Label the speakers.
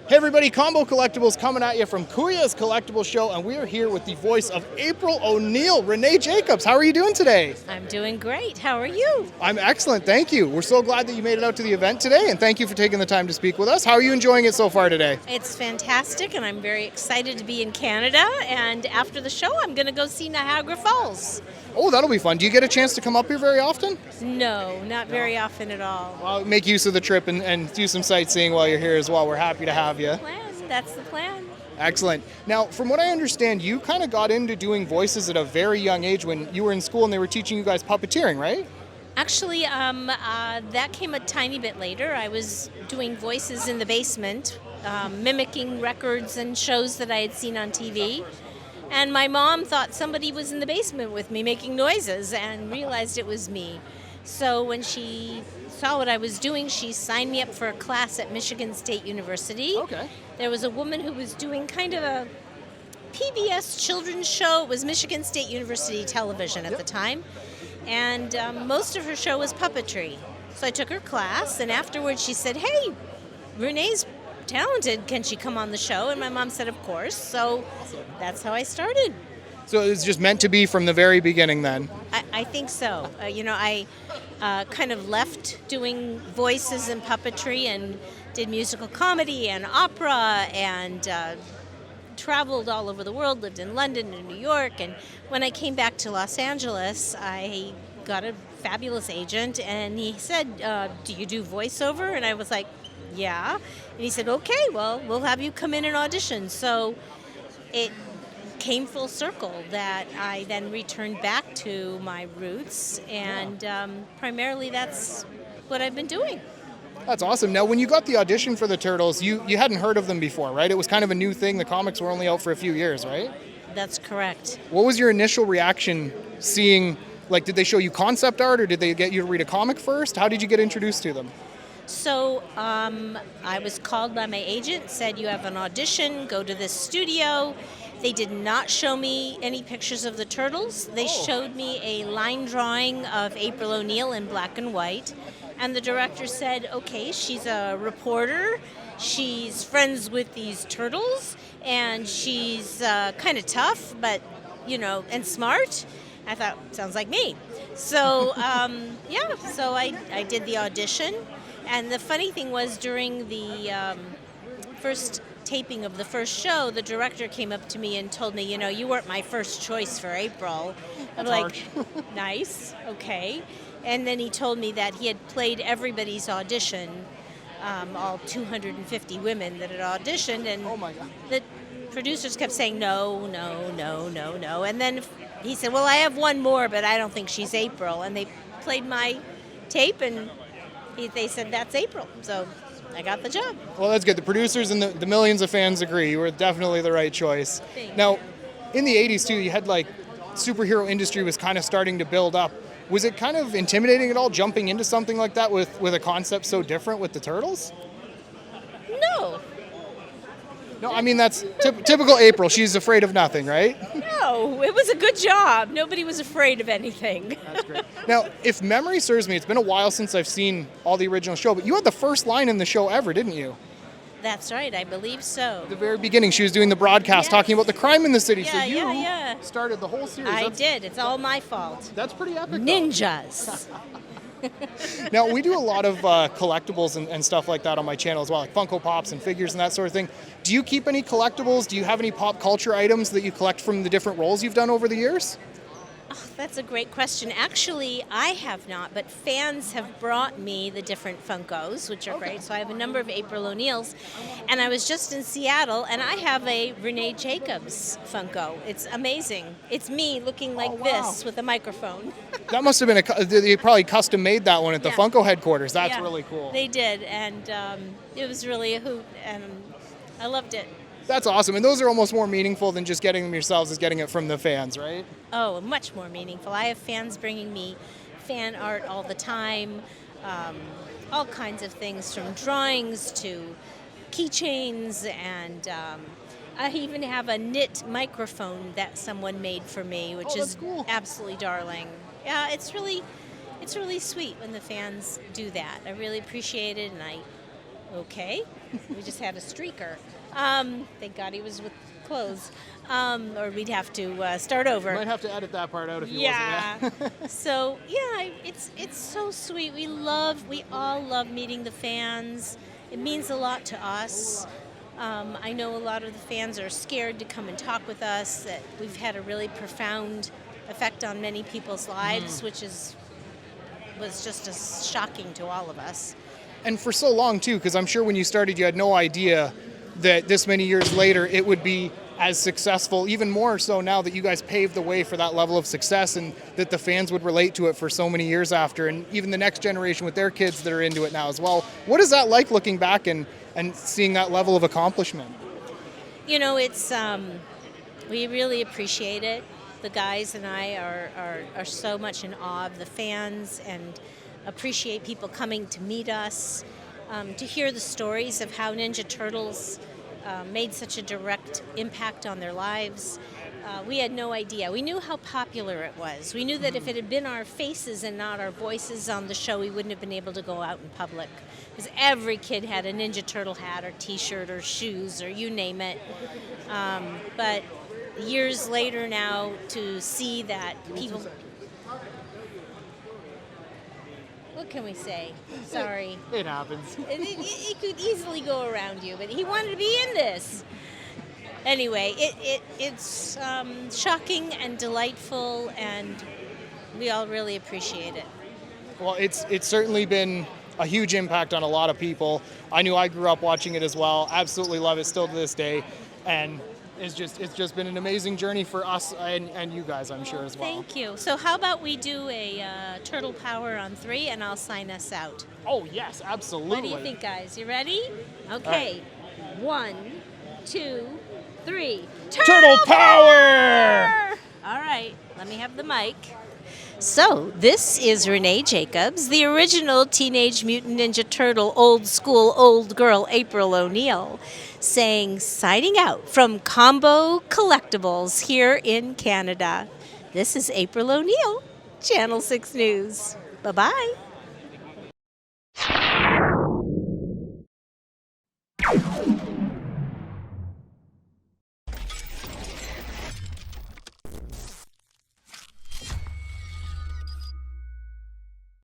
Speaker 1: Hey everybody, Combo Collectibles coming at you from Kuya's Collectibles Show, and we are here with the voice of April O'Neil, Renae Jacobs. How are you doing today?
Speaker 2: I'm doing great. How are you?
Speaker 1: I'm excellent, thank you. We're so glad that you made it out to the event today, and thank you for taking the time to speak with us. How are you enjoying it so far today?
Speaker 2: It's fantastic, and I'm very excited to be in Canada, and after the show, I'm going to go see Niagara Falls.
Speaker 1: Oh, that'll be fun. Do you get a chance to come up here very often?
Speaker 2: No, not very often at all.
Speaker 1: Well, make use of the trip and do some sightseeing while you're here as well. We're happy to have you.
Speaker 2: That's the plan.
Speaker 1: Excellent. Now, from what I understand, you kind of got into doing voices at a very young age when you were in school and they were teaching you guys puppeteering, right?
Speaker 2: Actually, that came a tiny bit later. I was doing voices in the basement, mimicking records and shows that I had seen on TV. And my mom thought somebody was in the basement with me making noises and realized it was me. So when she saw what I was doing, she signed me up for a class at Michigan State University.
Speaker 1: Okay.
Speaker 2: There was a woman who was doing kind of a PBS children's show. It was Michigan State University television at the time. And most of her show was puppetry. So I took her class, and afterwards she said, "Hey, Renee's talented. Can she come on the show?" And my mom said, "Of course." So that's how I started.
Speaker 1: So it was just meant to be from the very beginning then?
Speaker 2: I think so. I kind of left doing voices and puppetry and did musical comedy and opera and traveled all over the world, lived in London and New York. And when I came back to Los Angeles, I got a fabulous agent, and he said, "Do you do voiceover?" And I was like, "Yeah." And he said, "Okay, well, we'll have you come in and audition." So it came full circle that I then returned back to my roots, and primarily that's what I've been doing.
Speaker 1: That's awesome. Now, when you got the audition for the Turtles, you hadn't heard of them before, right? It was kind of a new thing. The comics were only out for a few years, right?
Speaker 2: That's correct.
Speaker 1: What was your initial reaction seeing, like, did they show you concept art or did they get you to read a comic first? How did you get introduced to them?
Speaker 2: So I was called by my agent, said, "You have an audition, go to this studio." They did not show me any pictures of the Turtles. They showed me a line drawing of April O'Neil in black and white. And the director said, "Okay, she's a reporter. She's friends with these turtles. And she's kind of tough, but, and smart." I thought, sounds like me. So, so I did the audition. And the funny thing was, during the first taping of the first show, the director came up to me and told me, "You weren't my first choice for April." I'm like, "Nice, okay." And then he told me that he had played everybody's audition, all 250 women that had auditioned, and
Speaker 1: Oh my God.
Speaker 2: the producers kept saying, "No, no, no, no, no." And then he said, "Well, I have one more, but I don't think she's April." And they played my tape, and they said, "That's April." So I got the job.
Speaker 1: Well, that's good. The producers and the millions of fans agree. You were definitely the right choice.
Speaker 2: Thanks.
Speaker 1: Now, in the 80s, too, you had, superhero industry was kind of starting to build up. Was it kind of intimidating at all, jumping into something like that with a concept so different with the Turtles?
Speaker 2: No,
Speaker 1: No, I mean, that's typical April. She's afraid of nothing, right?
Speaker 2: no, it was a good job. Nobody was afraid of anything.
Speaker 1: That's great. Now, if memory serves me, it's been a while since I've seen all the original show, but you had the first line in the show ever, didn't you?
Speaker 2: That's right, I believe so.
Speaker 1: At the very beginning, she was doing the broadcast
Speaker 2: Yes.
Speaker 1: talking about the crime in the city. So
Speaker 2: Yeah,
Speaker 1: you
Speaker 2: yeah.
Speaker 1: started the whole series.
Speaker 2: I did. It's all my fault.
Speaker 1: That's pretty epic. though.
Speaker 2: Ninjas.
Speaker 1: Now, we do a lot of collectibles and stuff like that on my channel as well, like Funko Pops and figures and that sort of thing. Do you keep any collectibles? Do you have any pop culture items that you collect from the different roles you've done over the years?
Speaker 2: Oh, that's a great question. Actually, I have not, but fans have brought me the different Funkos, which are great. So I have a number of April O'Neils. And I was just in Seattle, and I have a Renae Jacobs Funko. It's amazing. It's me looking like this with a microphone.
Speaker 1: That must have been they probably custom made that one at the
Speaker 2: Yeah.
Speaker 1: Funko headquarters. That's
Speaker 2: Yeah,
Speaker 1: really cool.
Speaker 2: They did, and it was really a hoot, and I loved it.
Speaker 1: That's awesome. And those are almost more meaningful than just getting them yourselves as getting it from the fans, right?
Speaker 2: Oh, much more meaningful. I have fans bringing me fan art all the time, all kinds of things from drawings to keychains, and I even have a knit microphone that someone made for me, which
Speaker 1: that's
Speaker 2: is
Speaker 1: cool.
Speaker 2: absolutely darling. Yeah, it's really sweet when the fans do that. I really appreciate it, and I Okay. We just had a streaker. Thank God he was with clothes. Or we'd have to start over.
Speaker 1: Might have to edit that part out if you
Speaker 2: Yeah.
Speaker 1: wasn't.
Speaker 2: So yeah, it's so sweet. We all love meeting the fans. It means a lot to us. I know a lot of the fans are scared to come and talk with us. That we've had a really profound effect on many people's lives, which was just as shocking to all of us.
Speaker 1: And for so long too, because I'm sure when you started, you had no idea that this many years later it would be as successful, even more so now that you guys paved the way for that level of success, and that the fans would relate to it for so many years after, and even the next generation with their kids that are into it now as well. What is that like, looking back and seeing that level of accomplishment?
Speaker 2: You know, it's we really appreciate it. The guys and I are so much in awe of the fans and appreciate people coming to meet us, to hear the stories of how Ninja Turtles made such a direct impact on their lives. We had no idea. We knew how popular it was. We knew that if it had been our faces and not our voices on the show, we wouldn't have been able to go out in public. Because every kid had a Ninja Turtle hat or t-shirt or shoes or you name it. But years later now, to see that people... What can we say? Sorry.
Speaker 1: It happens.
Speaker 2: It could easily go around you, but he wanted to be in this. Anyway, it's shocking and delightful, and we all really appreciate it.
Speaker 1: Well, it's certainly been a huge impact on a lot of people. I knew I grew up watching it as well. Absolutely love it still to this day, and it's just been an amazing journey for us and you guys, I'm sure, as well.
Speaker 2: Thank you. So how about we do a Turtle Power on 3, and I'll sign us out.
Speaker 1: Oh yes, absolutely.
Speaker 2: What do you think, guys? You ready? Okay. 1, 2, 3.
Speaker 1: Turtle Power!
Speaker 2: All right, let me have the mic. So, this is Renae Jacobs, the original Teenage Mutant Ninja Turtle old school old girl April O'Neil, saying signing out from Combo Collectibles here in Canada. This is April O'Neil, Channel 6 News. Bye-bye.